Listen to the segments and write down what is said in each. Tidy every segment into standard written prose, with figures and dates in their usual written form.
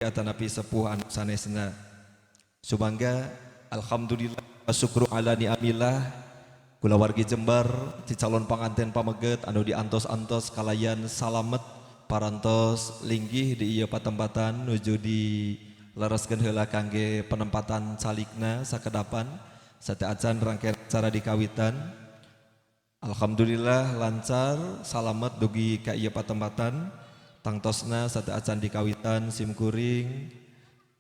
atanapi sepuh anu sanesna subangga alhamdulillah syukru ala ni'amillah kula wargi Jember di calon panganten pameget anu diantos-antos kalayan salamet parantos linggih di ieu patempatan nuju di lereskeun heula kangge penempatan calikna sakedapan sateacan rangkaian acara dikawitan. Alhamdulillah lancar salamet dugi ka ieu patempatan tangtosna sateacan dikawitan simkuring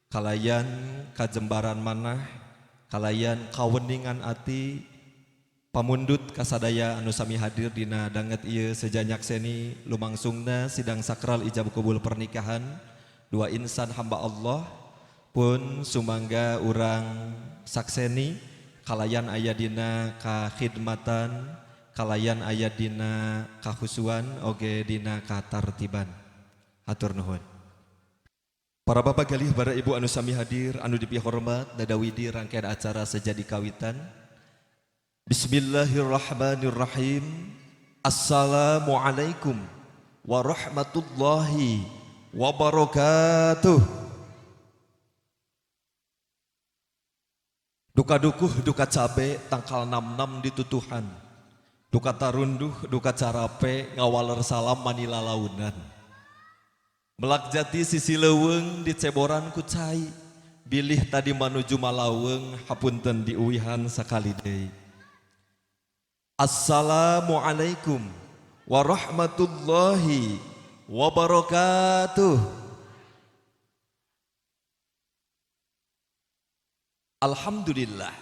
kalayan kajembaran manah kalayan kaweningan ati pamundut kasadaya anu sami hadir dina danget ieu sejanyak seni lumangsungna sidang sakral ijab qabul pernikahan dua insan hamba Allah pun sumangga urang sakseni kalayan aya dina kakhidmatan kalayan aya dina kahusuan oge dina katartiban. Hatur nuhun. Para bapak galih para ibu anu sami hadir anu dipihormat dadawidi rangkaian acara sejadi kawitan. Bismillahirrahmanirrahim. Assalamualaikum warahmatullahi wabarakatuh. Duka dukuh duka cabe tangkal 66 ditutuhan. Duka tarunduh duka carape ngawaler salam manila launan. Melak jati sisi leuweung di ceboran ku cai bilih tadi manuju malaweng hapunten diuwihan sakali deui. Assalamualaikum warahmatullahi wabarakatuh. Alhamdulillah.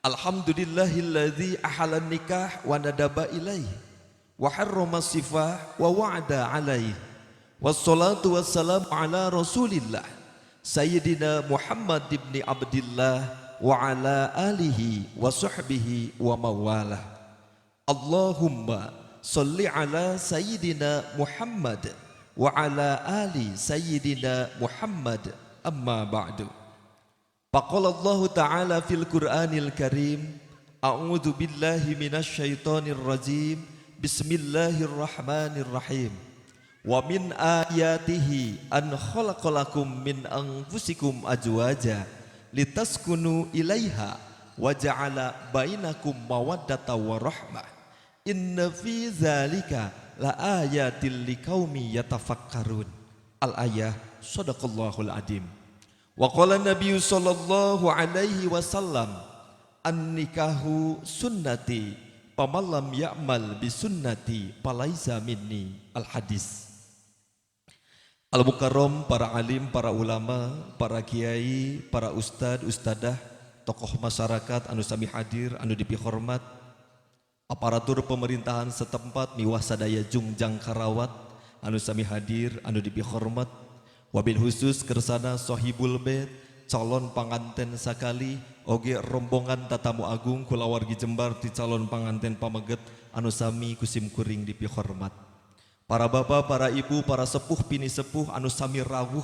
Alhamdulillahilladzi ahalan nikah wa nadaba ilaih wa harrama sifah wa wa'ada alaih. Wassalatu wassalamu ala rasulillah Sayyidina Muhammad ibn Abdillah wa ala alihi wa sahbihi wa mawalah. Allahumma salli ala Sayyidina Muhammad wa ala ali Sayyidina Muhammad amma ba'du. Faqala Allah ta'ala fil Qur'anil Karim a'udzu billahi minasyaitonir rajim bismillahirrahmanirrahim. Wa min ayatihi an khalaqalakum min anfusikum azwaja litaskunu ilaiha wa ja'ala bainakum mawaddatan wa rahmah inna fi dzalika la ayatil liqaumi yatafakkarun. Al-ayah sadaqallahul adim. Wa qala nabiyyu sallallahu alaihi wasallam an-nikahu sunnati paman lam ya'mal bi sunnati falaisa minni. Al-hadis. Al-Mukarram, para alim, para ulama, para kiai, para ustad, ustadah, tokoh masyarakat anu sami hadir, anu dipihormat, aparatur pemerintahan setempat miwah sadaya jungjang karawat anu sami hadir, anu dipihormat, wabil khusus kersana sohibul bait, calon panganten sakali, oge rombongan tatamu agung kula wargi Jember di calon panganten pameget anu sami kusim kuring dipihormat. Para bapak, para ibu, para sepuh pini sepuh anu sami rawuh,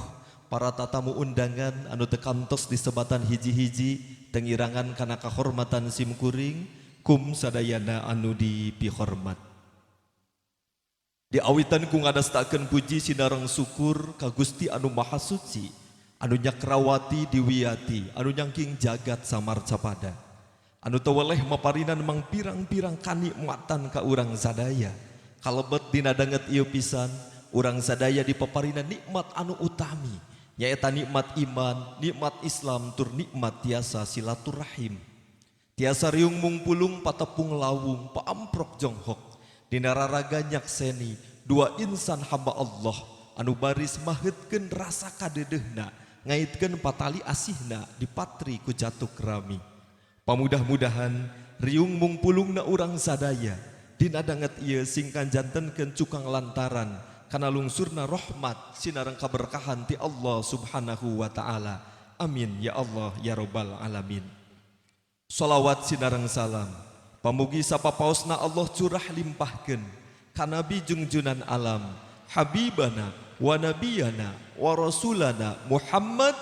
para tatamu undangan anu tekantos di sebatan hiji-hiji tengirangan kana kahormatan simkuring kum sadayana anu dipihormat. Diawitan ku ngadastakeun puji sinareng syukur ka Gusti anu Maha Suci, anu nyakrawati diwiyati, anu nyangking jagat samarcapada, anu teweleh maparinan mang pirang-pirang kanikmatan ka urang sadaya. Kalebet dina danget ieu pisan urang sadaya dipaparina nikmat anu utami nyaeta nikmat iman, nikmat Islam tur nikmat tiasa silaturahim. Tiasa riung mungpulung patepung lawung paamprok jonghok dina raraga nyakseni dua insan hamba Allah anu baris maheutkeun rasa kadeudeuhna ngaitkeun patali asihna dipatri ku jatuk rami. Pamudah-mudahan riung mungpulungna urang sadaya dina danget ieu singkan jantenkeun cukang lantaran kana lungsurna rahmat sinareng kaberkahan ti Allah subhanahu wa ta'ala. Amin ya Allah ya rabbal alamin. Shalawat sinareng salam pamugi sapapaosna Allah curah limpahkeun ka nabi jungjunan alam habibana wa nabiyana wa rasulana Muhammad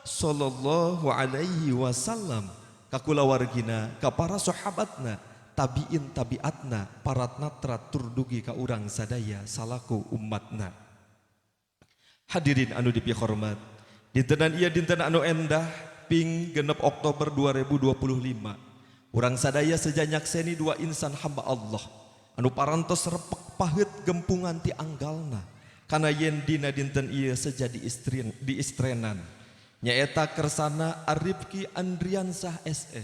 sallallahu alaihi wasallam ka kula wargina ka para sahabatna tabiin tabiatna parat natra turdugi ka urang sadaya salaku ummatna. Hadirin anu dipihormat, Dintenan ieu dinten anu endah ping genep Oktober 2025. Urang sadaya seja nyakseni dua insan hamba Allah anu parantos repek paheut gempungan ti anggalna kana yen dina dinten ieu seja diistrenan nyaeta kersana Arifki Andriansah SE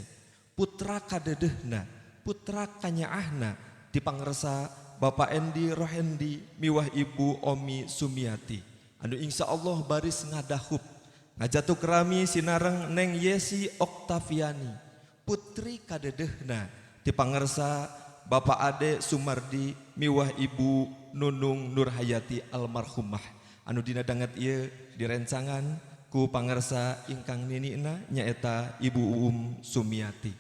putra kadedehna putra kanyaahna ti pangresa Bapak Endi Rohendi miwah Ibu Omi Sumiati anu insya Allah baris ngadahup ngajatuh kerami sinareng Neng Yesi Oktaviani putri kadedehna ti pangersa Bapak Ade Sumardi miwah Ibu Nunung Nurhayati almarhumah anu dina danget ieu direncangan ku pangersa ingkang ninina nyaeta Ibu Sumiati.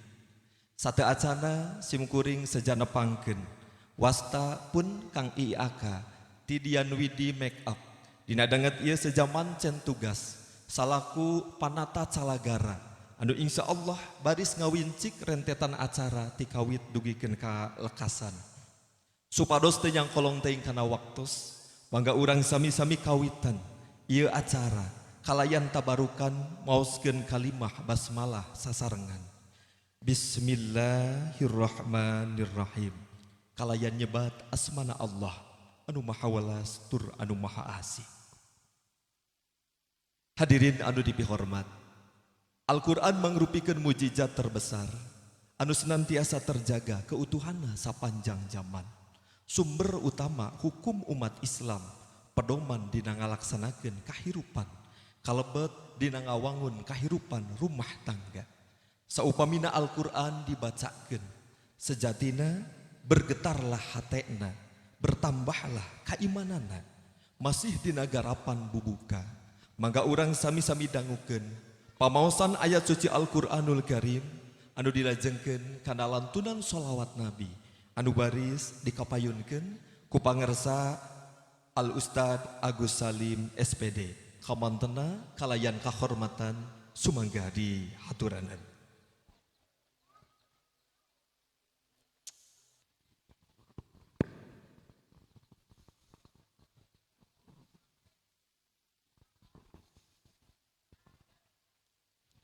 Sate acana simkuring sejana pangkeun wasta pun Kang Iaka ti Dian Widi make up dina danget ieu sejaman cen tugas salaku panata calagara anu insya Allah baris ngawincik rentetan acara ti kawit dugikeun ka lekasan supados teu nyangkolong teuing kana waktos mangga urang sami-sami kawitan ieu acara kalayan tabarukan maoskeun kalimah basmalah sasarengan Bismillahirrahmanirrahim kalayan nyebat asmana Allah anu maha welas tur anu maha asih. Hadirin anu dipihormat, Al-Quran mangrupikeun mujizat terbesar anu senantiasa terjaga keutuhanna sapanjang zaman. Sumber utama hukum umat Islam pedoman dina ngalaksanakeun kahirupan kalebet dina ngawangun kahirupan rumah tangga. Saupamina Al-Quran dibacakeun sejatina bergetarlah hatena bertambahlah kaimanana masih dina garapan bubuka. Mangga urang sami-sami dangukeun pamaosan ayat suci Al-Qur'anul Karim anu dilajengkeun kana lantunan sholawat Nabi anu baris dikapayunkeun ku pangersa Al Ustad Agus Salim SPD kamantena kalayan kahormatan sumangga dihaturanan.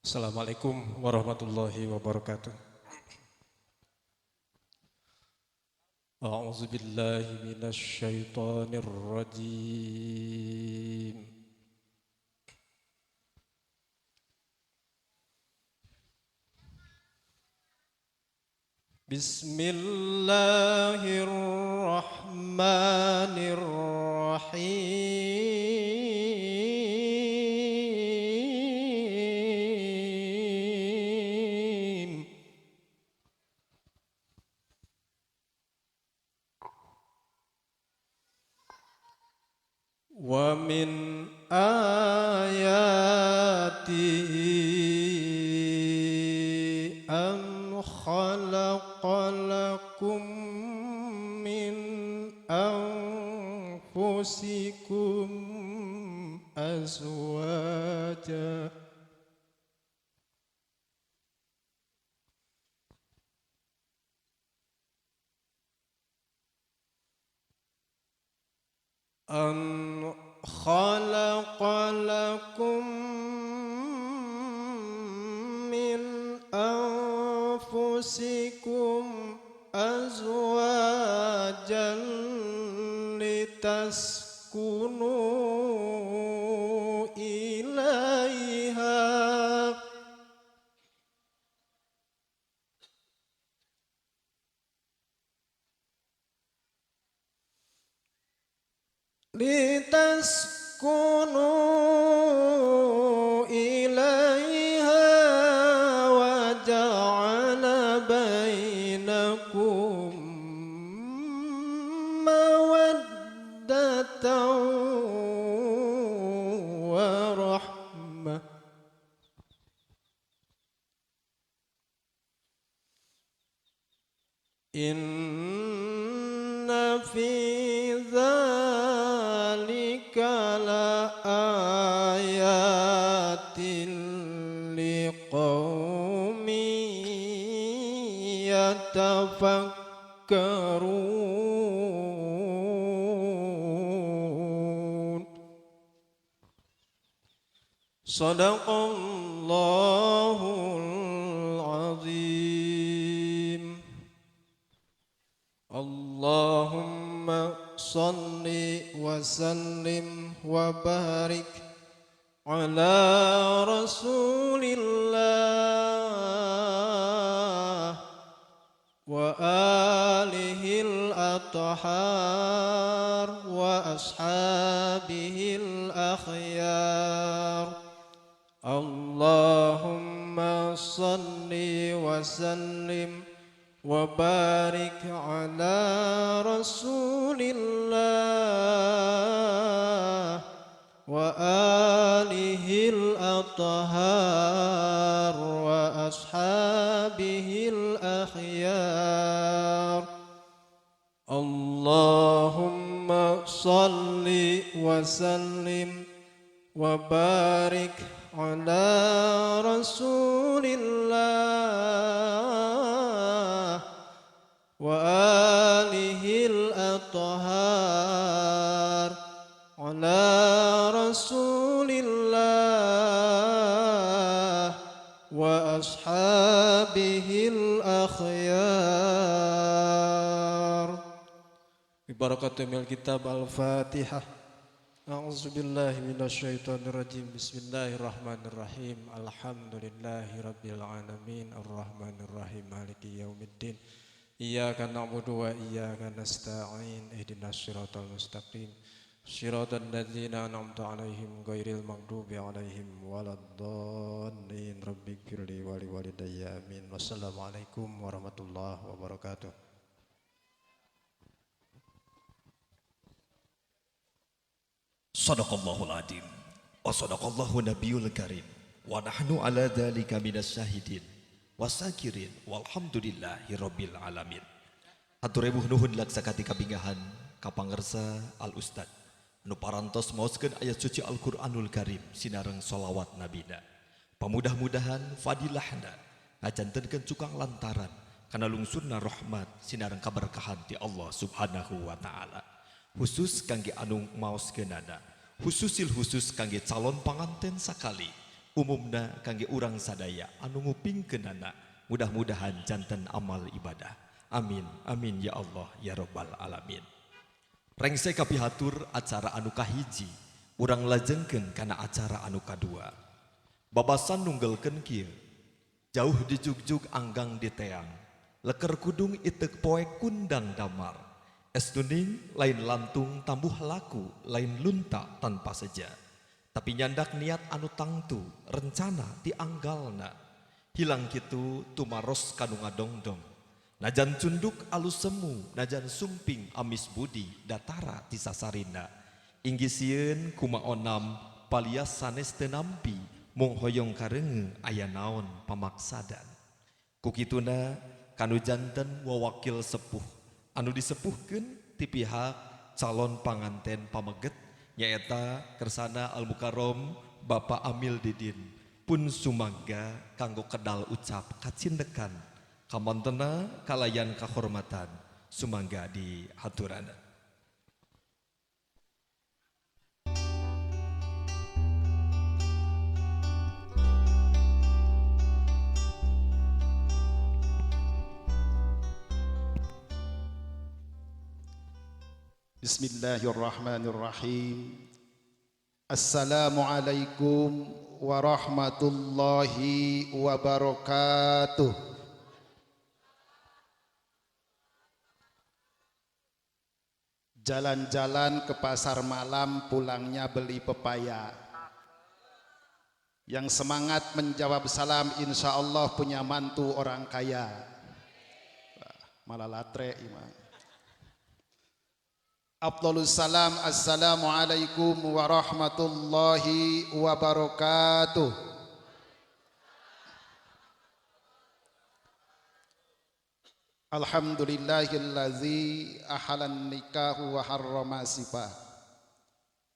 Assalamualaikum warahmatullahi wabarakatuh. A'udzu billahi minasy syaithanir rajim. Bismillahirrahmanirrahim. Wa min ayatihi an khalaqalakum min anfusikum azwaja an khalaqalakum min anfusikum azwajan litaskunu ilaiha litaskunu ilaiha wa ja'ala bainakum mawaddatan wa rahmah. Inna fi dzalika la ayatin liqaumin yatafakkarun. Sadaqallahul azim. Allahumma salli wa sallim wa barik ala Rasulillah wa alihil athhar wa ashabihil akhyar. Allahumma salli wa sallim wa barik ala Rasulillah wa alihil athhar wa ashabihil akhyar. Allahumma salli wa sallim wa barik ala Rasulillah wa alihil athhar ala Rasulillah wa ashabihil akhyar. Bi barakatil kitab al-Fatihah. A'udzu billahi minasyaitonir rajim. Bismillahirrahmanirrahim. Alhamdulillahirabbil alamin arrahmanir rahim maliki yaumiddin. Iyyaka na'budu wa iyyaka nasta'in. Ihdinas siratal mustaqim. Shiratal ladzina an'amta 'alaihim ghairil maghdubi 'alaihim waladdallin. Rabbighfirli wa liwalidayya amin. Wassalamualaikum warahmatullahi wabarakatuh. Sadaqallahul adzim wa sadaqallahu nabiyul karim wa nahnu ala dzalika minas syahidin wasakirin walhamdulillahi rabbil alamin. Hatur ebuh nuhun laksakati kabingahan kapangersa al ustad nu parantos maoskeun ayat suci Al-Qur'anul Karim sinareng sholawat nabina. Pamudah-mudahan fadilahna ngajantenkeun cukang lantaran kana lungsurna rahmat sinareng kaberkahan ti Allah Subhanahu wa taala. Khusus kangge anu maoskeunana, khususil khusus kangge calon panganten sakali, umumna kangge urang sadaya anu ngupingkeunana, mudah-mudahan janten amal ibadah. Amin, amin ya Allah ya rabbal alamin. Rengse kapihatur acara anu kahiji, urang lajengkeun kana acara anu kadua. Babasan nunggelkeun kieu, jauh di jugjug anggang di teang, leker kudung itek poe kundang damar. Esnuning lain lantung tambuh laku, lain lunta tanpa seja. Tapi nyandak niat anu tangtu, rencana dianggalna. Hilang kitu tumaros kanu ngadongdong. Najan cunduk alus semu, najan sumping amis budi, datara tisasarina. Inggisieun kumaonam palias sanes teu nampi, mung hoyong karenge aya naon pamaksadan. Kukituna kanu janten wawakil sepuh anu disepuhkeun ti pihak calon panganten pameget nyaeta kersana Al Mukarrom Bapak Amil Didin pun sumangga kanggo kedal ucap kacindekan kamontena kalayan kahormatan sumangga di haturana. Bismillahirrahmanirrahim. Assalamualaikum warahmatullahi wabarakatuh. Jalan-jalan ke pasar malam, pulangnya beli pepaya. Yang semangat menjawab salam insya Allah punya mantu orang kaya. Malah latre imam. Afdhalus salam, assalamualaikum warahmatullahi wabarakatuh. Alhamdulillahillazi ahalan nikahu wa harrama sifah.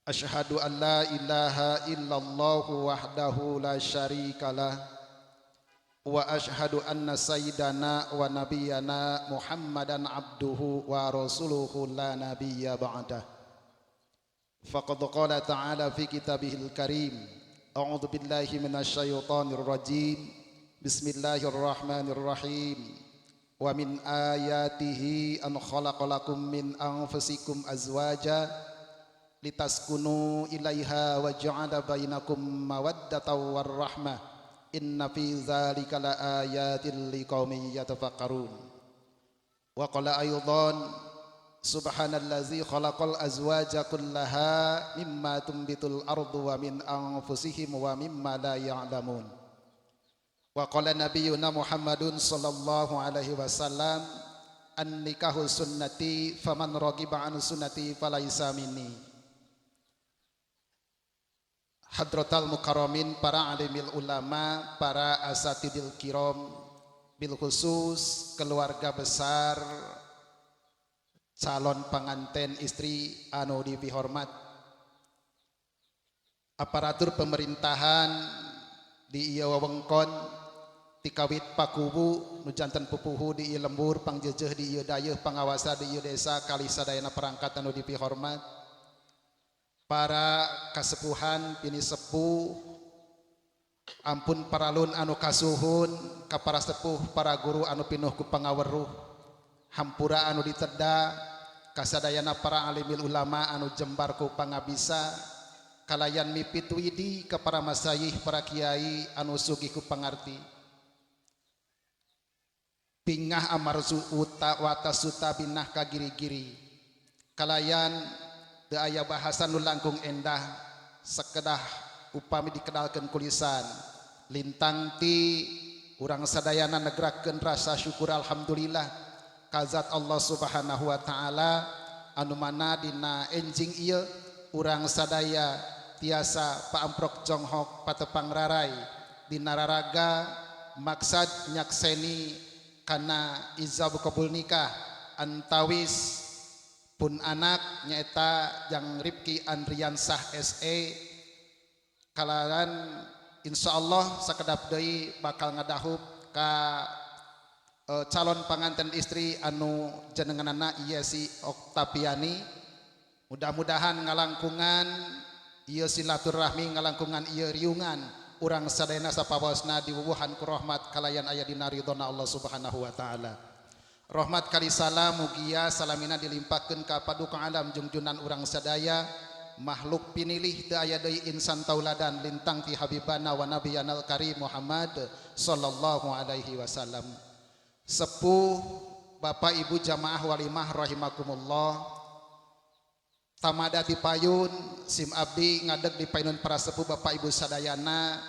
Asyhadu an la ilaha illallah wahdahu la syarikalah. Wa ashhadu anna sayyidana wa nabiyyana Muhammadan abduhu wa rasuluhu la nabiyya ba'dah. Faqad qala ta'ala fi kitabihil karim, A'udzu billahi minasyaitonir rajim. Bismillahirrahmanirrahim. Wa min ayatihi an khalaqalakum min anfusikum azwaja litaskunu ilaiha wa ja'ala bainakum mawaddatan warahmah. Inna fi dzalika laayatin liqaumin yatafakkarun. Wa qala aydan Subhanallazi khalaqal azwaja kullaha mimma tumbitul ardu wa min anfusihim wa mimma la ya'lamun. Wa qala nabiyyuna Muhammadun sallallahu alaihi wasallam an-nikahu sunnati faman raghiba an sunnati falaisa minni. Hadratal mukarramin, para alimil ulama, para asatidil kiram, bil khusus keluarga besar calon pengantin istri anu dihormat, aparatur pemerintahan di ieu wewengkon tikawit pakubu nu janten pupuhu di ieu lembur pangjeujeeh di ieu dayeuh pangawasa di ieu desa kali sadayana perangkat anu dihormat, para kasepuhan bini sepuh, ampun paralun anu kasuhun, ka para sepuh para guru anu pinuh ku pangaweruh, hampura anu diteda, kasadayana para alimil ulama anu jembar ku pangabisa, kalayan mipit widi ka para masayih para kiai anu sugih ku pangarti. Pingah amarsu uta watasuta binah ka giri-giri. Kalayan teu aya bahasa nu langkung endah sakedah upami dikenalkeun kulisan. Lintang ti urang sadayana negrakeun rasa syukur alhamdulillah kazat Allah subhanahu wa ta'ala anu mana dina enjing ieu urang sadaya tiasa paamprok jonghok patepang rarai dina raraga maksad nyakseni kana ijab qabul nikah antawis pun anak nyaeta Jang Rifki Andriansah SE kalaran insyaallah sakedap deui bakal ngadahup ka calon pengantin istri anu jenenganana ieu si Oktaviani. Mudah-mudahan ngalangkungan ieu silaturahmi, ngalangkungan ieu riungan urang sadayana sapawaosna diwuwuhan ku rahmat kalayan aya dina ridhona Allah Subhanahu wa taala. Rahmat kali salam mugia salamina dilimpahkeun ka paduka alam junjunan urang sadaya, makhluk pinilih teu aya deui insan tauladan lintang ti habibana wa nabiyanal karim Muhammad sallallahu alaihi wasallam. Sepuh Bapak Ibu jamaah walimah rahimakumullah, tamada di payun sim abdi ngadeg di payun para sepuh Bapak Ibu sadayana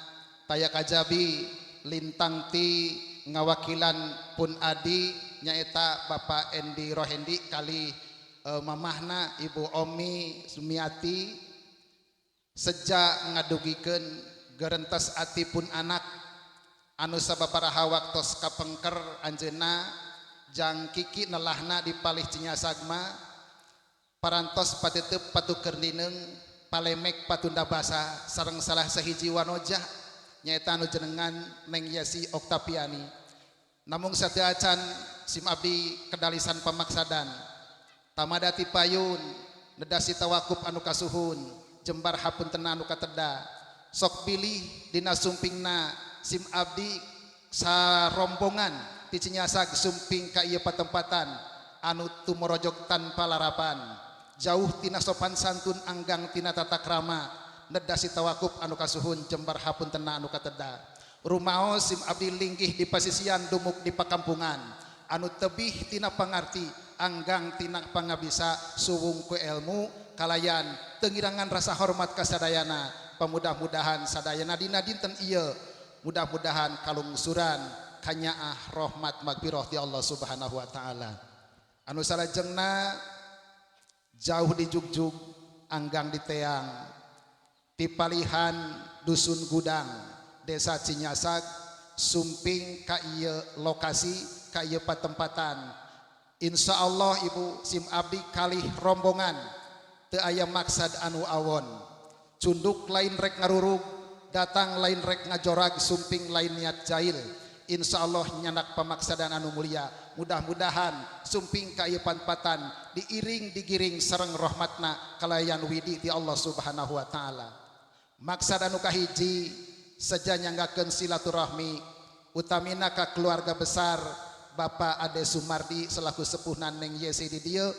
taya kajabi lintang ti ngawakilan pun adi nyaeta Bapak Endi Rohendi kali mamahna Ibu Omi Sumiati sejak ngadugikeun gerentas ati pun anak anu sababaraha waktos kapengker anjeunna Jang Kiki nelahna dipalih cinyasagma parantos pateuteub patukeun dineung palemek patunda basa sareng salah sahiji wanojah nyaeta anu jenengan Neng Yesi Oktaviani. Namung sateu acan sim abdi kedalisan pamaksadan tamada ti payun nedasi tawakuf anu kasuhun jembar hapuntenna anu kateda sok pilih dina sumpingna sim abdi sarombongan ti Cinyasag sumping ka ieu patempatan anu tumorojog tanpa larapan, jauh tina sopan santun anggang tina tata krama nedasi tawakuf anu kasuhun jembar hapuntenna anu kateda. Rumaos sim abdi linggih di pasisian dumuk di pakampungan anu tebih tina pangarti anggang tina pangabisa suwung ku ilmu kalayan teu ngirangan rasa hormat ka sadayana. Pamudah-mudahan sadayana dina dinten ieu mudah-mudahan kalungsuran kanyaah rahmat magfirah ti Allah Subhanahu wa taala. Anu salajengna jauh di jugjug anggang di teang ti palihan dusun Gudang desa Cinyasag sumping ka ieu lokasi ka ieu patempatan. Insyaallah Ibu sim abdi kalih rombongan teu aya maksad anu awon, cunduk lain rek ngarurug, datang lain rek ngajorag, sumping lain niat jahil. Insyaallah nyanak pamaksadan anu mulia. Mudah-mudahan sumping ka ieu patempatan diiring digiring sareng rahmatna kalayan widi ti Allah Subhanahu wa taala. maksad anu kahiji saja nyanggakeun silaturahmi utamina ka keluarga besar Bapak Ade Sumardi selaku sepuhna Neng Yesi di dieu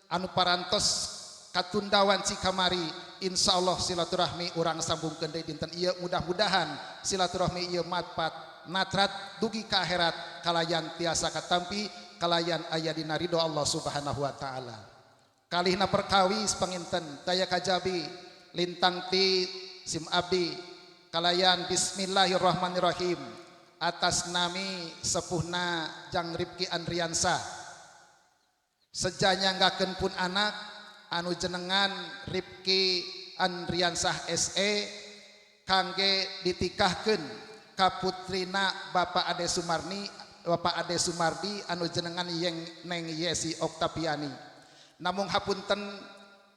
anu parantos katundawan cikamari insyaallah silaturahmi urang sambungkeun deui dinten ieu mudah-mudahan silaturahmi ieu manfaat natrat dugi ka akhirat kalayan tiasa katampi kalayan aya dina ridho Allah Subhanahu wa taala. Kalihna perkawis panginten daya kajabi lintang ti sim abdi kalayan bismillahirrahmanirrahim atas nami sepuhna Jang Ripki Andriansah sejanya nggakeun pun anak anu jenengan Ripki Andriansah SE kangge ditikahkeun ka putrina Bapak Ade Sumardi anu jenengan yang Neng Yesi Oktaviani. Namun hapunten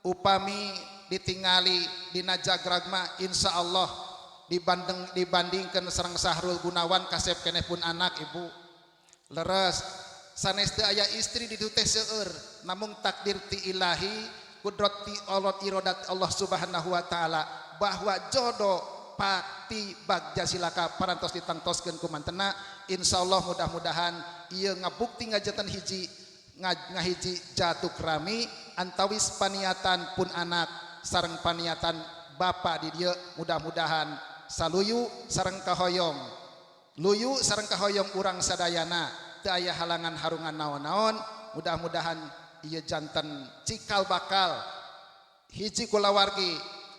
upami ditingali dina jagragma insyaallah dibandingkan sareng Sahrul Gunawan kasep keneh pun anak ibu leres sanes teu aya istri di ditu teh seueur namun takdir ti ilahi kudrat ti Allah iradat Allah Subhanahu wa taala bahwa jodoh pati bagja silaka parantos ditangtoskeun ku mantena insyaallah mudah-mudahan ieu ngabukti ngajatan hiji jatuh rami antawis paniatan pun anak sareng paniatan bapa di dieu mudah-mudahan saluyu sareng kahoyong luyu sareng kahoyong urang sadayana teu aya halangan harungan naon-naon mudah-mudahan ieu janten cikal bakal hiji kulawargi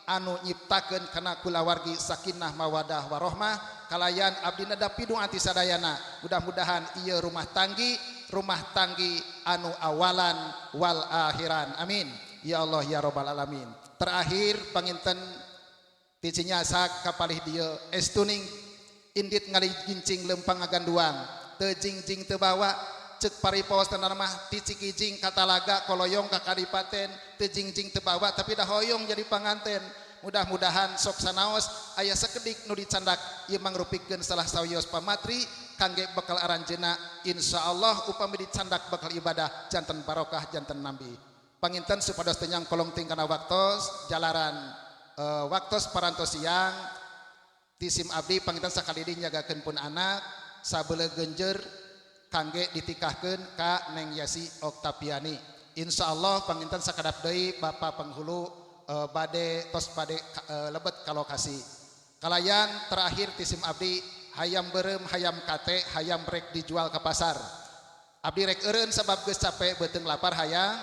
anu nyiptakeun kana kulawargi sakinah mawadah warahmah kalayan abdi nada pidung ati sadayana mudah-mudahan ieu rumah tanggi anu awalan wal akhiran amin ya Allah ya rabbal alamin. Terakhir panginten ticinya sak kapalih dieu estuning indit ngali gincing lempang aganduang teu jingjing teu bawa cek paripos tenan mah ticikijing katalaga koloyong ka kadipaten teu jingjing teu bawa tapi dah hoyong jadi panganten. Mudah-mudahan sok sanaos aya sakedik nu dicandak ieu mangrupikeun salah sawios pamatri kangge bakal aranjeuna insyaallah upami dicandak bakal ibadah janten barokah janten nambi. Panginten supados teu nyang kolong tingkana waktos jalaran waktos parantos siang tisim abdi panginten sakali deui nyagakeun pun anak sabeuleuh genjer kangge ditikahkeun ka Neng Yesi Oktaviani. Insyaallah panginten sakadap deui Bapak penghulu bade lebet ka lokasi. Kalayan terakhir tisim abdi hayam berem hayam kate hayam rek dijual ke pasar. Abdi rek eureun sabab geus capek beuteung lapar hayang.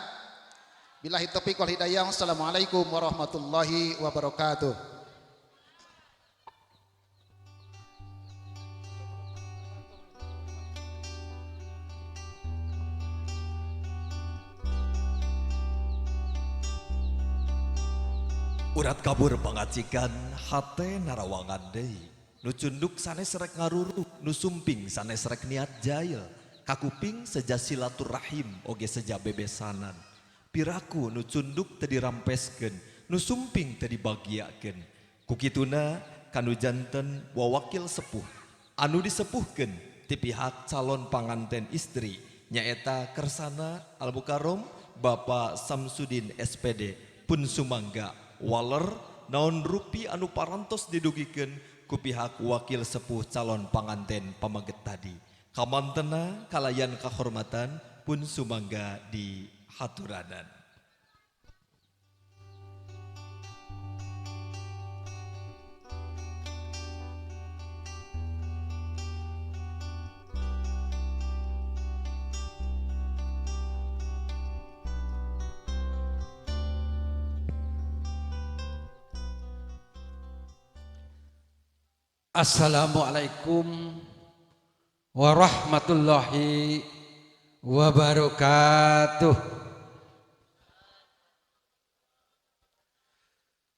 Billahi taufiq wal hidayah. Assalamualaikum warahmatullahi wabarakatuh. Urat kabur pangacikan hate narawangan deui nu cunduk sanes rek ngaruruh nu sumping sanes rek niat jail kakuping seja silaturahim oge seja bebesanan piraku nu cunduk teu dirampeskeun nu sumping teu dibagiakeun kukituna kanu janten wawakil sepuh anu disepuhkeun ti pihak calon panganten istri nyaeta Kersana Al Mukarrom Bapak Samsudin SPD pun sumangga waler naon rupi anu parantos didugikeun ku pihak wakil sepuh calon panganten pamaget tadi kamantena kalayan kahormatan pun sumangga di haturanan. Assalamualaikum warahmatullahi wabarakatuh.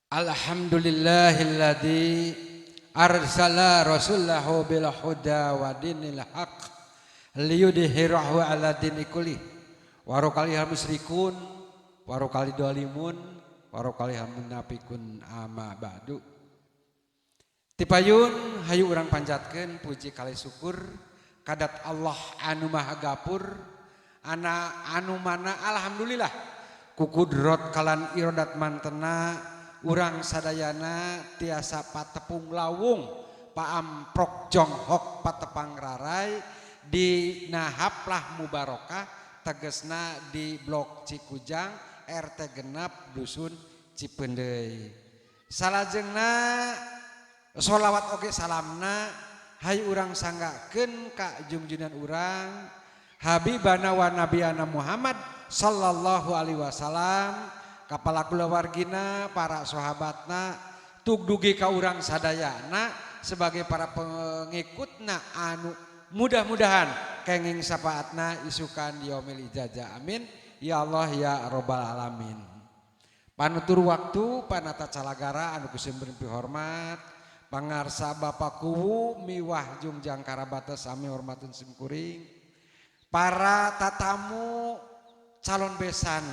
Alhamdulillahilladzi arsala rasulahu bil huda wa dinil haq liyudhhirahu ala dini kulli warokalihal musyrikun warokalih dolimun warokalihal munafiqun amma ba'du. Tipayun hayu urang panjatkeun puji kali syukur kadat Allah anu maha gapur anu mana alhamdulillah ku kudrot kalan iradat mantena urang sadayana tiasa patepung lawung paamprok jonghok patepang rarai di Nahaplah Mubarokah tegesna di Blok Cikujang RT genep Dusun Cipendei. Salajengna sholawat oge salamna hai urang sanggakeun ka junjungan urang Habibana wa Nabiyana Muhammad sallallahu alaihi wasallam, kepala kulawargina, para sahabatna, tug dugi ka urang sadayana sebagai para pengikutna anu mudah-mudahan kenging syafaatna isukan yaumil ijazah. Amin ya Allah ya rabbal alamin. Panutur waktu panata calagara anu kusim beri hormat pangarsa Bapak Kuwu miwah jungjang karabata sami hormatun simkuring, para tatamu calon besan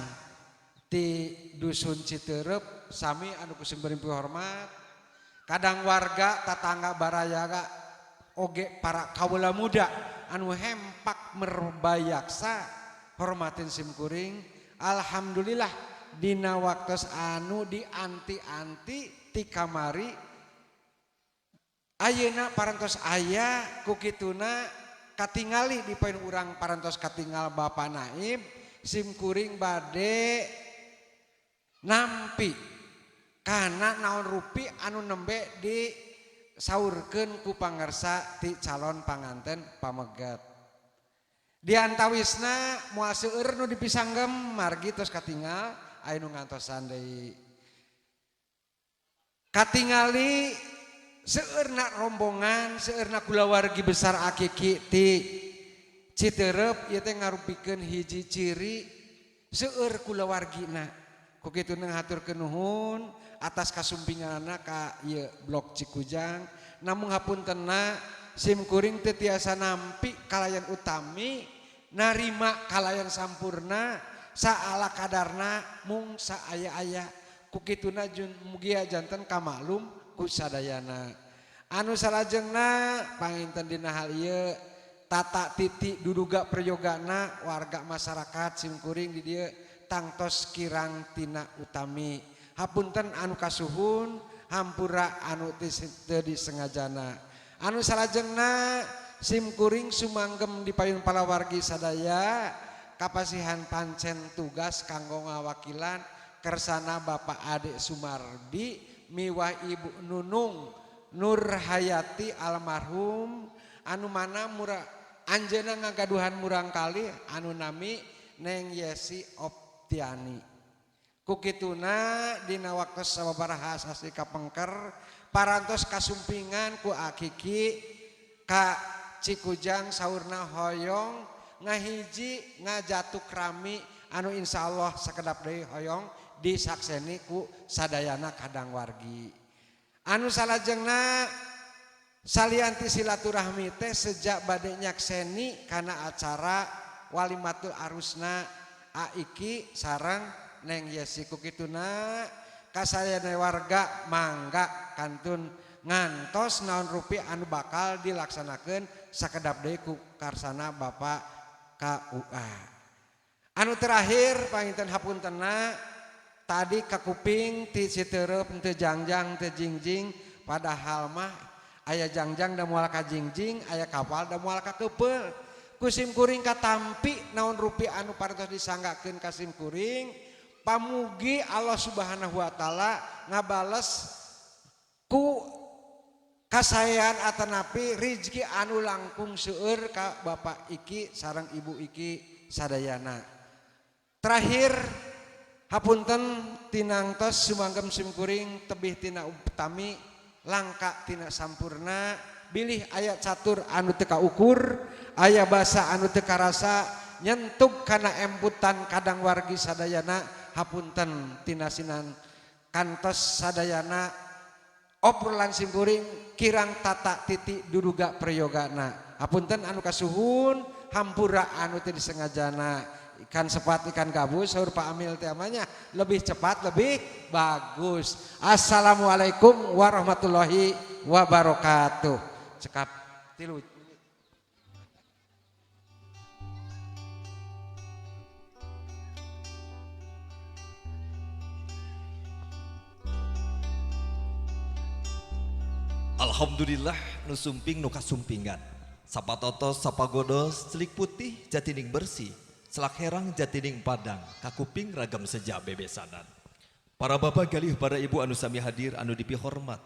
di Dusun Citerep sami anu kusim beri hormat, kadang warga tatangga barayaga oge para kaula muda anu hempak merbayaksa hormatin simkuring. Alhamdulillah dina waktos anu di anti-anti ti kamari ayeuna parantos aya kukituna katingali di poin urang parantos katingal Bapak Naib simkuring bade nampi karena naon rupi anu nembe di saurkeun ku pangarsa ti calon panganten pamegat. Di antawisna moal seueur nu dipisanggem margi tos katingal aya nu ngantosan deui. Katingali seueurna rombongan, seueurna kulawargi besar akiki ti Citerep ieu teh ngarupikeun hiji ciri seueur kulawargina. Ku kituna ngaturkeun nuhun atas kasumpinganna ka ieu Blok Cikujang. Namun hapuntenna simkuring teu tiasa nampi kalayan utami narima kalayan sampurna saala kadarna mung saaya-aya. Ku kituna mugia janten kamaklum ku sadayana. Anu salajengna panginten dina hal ieu tata titi duduga prayogana warga masyarakat simkuring di dieu tangtos kirang tina utami. Hapunten anu kasuhun hampura anu teu disengajana. Anu salajengna simkuring sumanggem di payun palawargi sadaya kapasihan pancen tugas kanggo ngawakilan kersana Bapak Ade Sumardi miwah Ibu Nunung Nur Hayati almarhum anu mana anjeunna ngagaduhan murang kali anu nami Neng Yesi Optiani. Kukituna dina waktu sababaraha sasi kapengker parantos kasumpingan ku akiki ka Cikujang saurna hoyong ngahiji ngajatuk rami anu insyaallah sakedap deui hoyong disakseni ku sadayana kadang wargi. Anu salajengna salianti silaturahmi teh sejak bade nyakseni kana acara walimatul arusna aiki sareng Neng Yesi. Kukituna kasayana warga mangga kantun ngantos naon rupi anu bakal dilaksanakeun sakedap deui ku karsana Bapak KUA. Anu terakhir panginten hapuntenna tadi kakuping ti Citerep teu jangjang teu jingjing padahal mah aya jangjang da moal ka jingjing aya kapal da moal ka keupel. Ku simkuring katampi naon rupi anu parantos disanggakeun ka simkuring pamugi Allah Subhanahu wa taala ngabales ku kasayan atanapi rizki anu langkung seueur ka Bapak Iki sareng Ibu Iki sadayana. Terakhir hapunten tinangtos sumanggem simkuring tebih tina utami langka tina sampurna bilih aya catur anu teu kaukur aya basa anu teu karasa nyentuk kana emputan kadang wargi sadayana hapunten tina sinan kantos sadayana obrolan simkuring kirang tata titi duduga prayogana. Hapunten anu kasuhun hampura anu teu disengajana ikan sepat ikan gabus saur Pak Amil teh amanya lebih cepat lebih bagus. Assalamualaikum warahmatullahi wabarakatuh. Cekap tilu. Alhamdulillah nu sumping nu kasumpingan. Sapatotos sapagodos celik putih jatining bersih. Selak herang jatining padang kakuping ragam seja bebesanan. Para bapak galih para ibu anu sami hadir anu dipi hormat.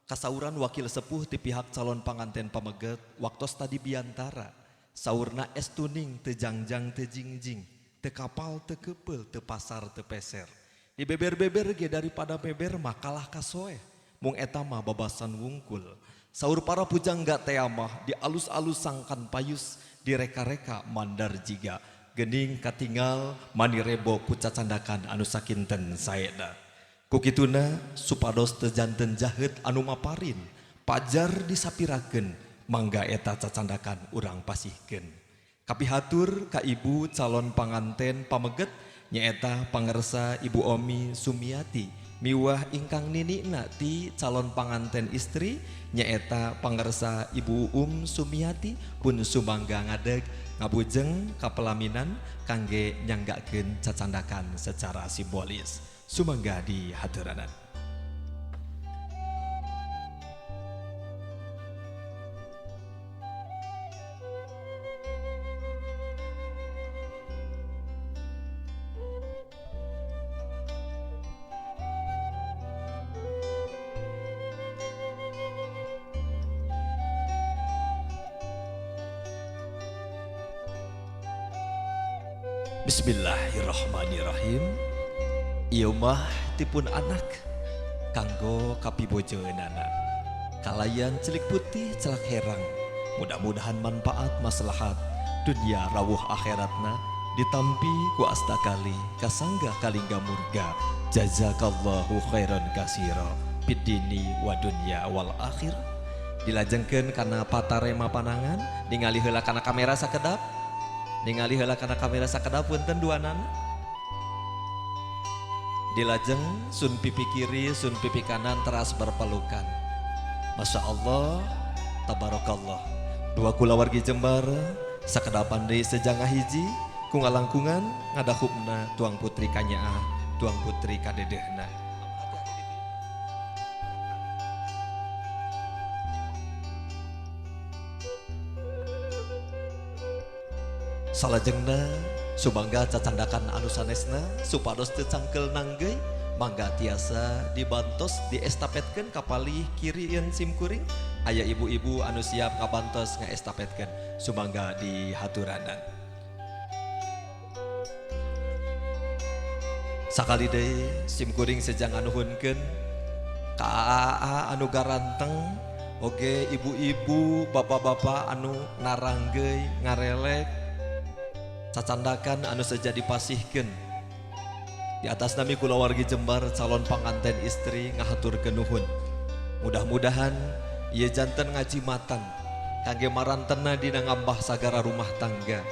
Kasauran wakil sepuh di pihak calon panganten pameget waktos tadi biantara. Saurna estuning tejangjang tejingjing. Te kapal te kepel te pasar te peser. Di beber-beber ge daripada beber makalah kasoeh. Mung etama babasan wungkul. Saur para pujangga teamah di alus-alus sangkan payus. Di reka-reka mandar jiga. Gening katinggal manirebo kucacandakan anu sakinten saeda. Kukituna supados tejanten jahet anu maparin. Pajar disapirakeun mangga eta cacandakan urang pasihkeun. Kapihatur ka ibu calon panganten pameget nyaeta pangersa Ibu Omi Sumiati miwah ingkang ninina ti calon panganten istri nyaeta pangersa Ibu Sumiati pun sumangga ngadeg ngabujeng kapelaminan kangge nyanggakeun cacandakan secara simbolis sumangga di haturanan. Bismillahirrahmanirrahim. Ieu mah tipun anak kanggo kapibojeunana. Kalayan celik putih celak herang. Mudah-mudahan manfaat maslahat dunia rawuh akhiratna ditampi ku astakali kasangga kalingga murga. Jazakallahu khairan kasira fid dini wa dunya wal akhir. Dilajengkeun kana patarema panangan ningali heula kana kamera sakedap. Ningali heula kana kamera sakedap punten duanana. Dilajeng sun pipi kiri sun pipi kanan teras berpelukan. Masya Allah, tabarakallah. Dua kulawargi Jembar sakedapan deui sejangah hiji ku ngalangkungan ngadahupna tuang putri kanyaah tuang putri kadedehna. Salajengna subangga cacandakan anu sanesna supados teu cangkel nanggeui mangga tiasa dibantos diestafetkeun ka palih kirieun simkuring aya ibu-ibu anu siap ngabantos ngaestafetkeun sumangga di haturanan. Sakali deui simkuring sejang anu hunkeun ka aa anu garanteng oge ibu-ibu bapak-bapak anu naranggeui ngarelek cacandakan anu saja dipasihkeun di atas nami kulawargi Jembar calon panganten istri ngahaturkeun nuhun. Mudah-mudahan ieu janten ngajimatan kangge marantena dina ngambah sagara rumah tangga.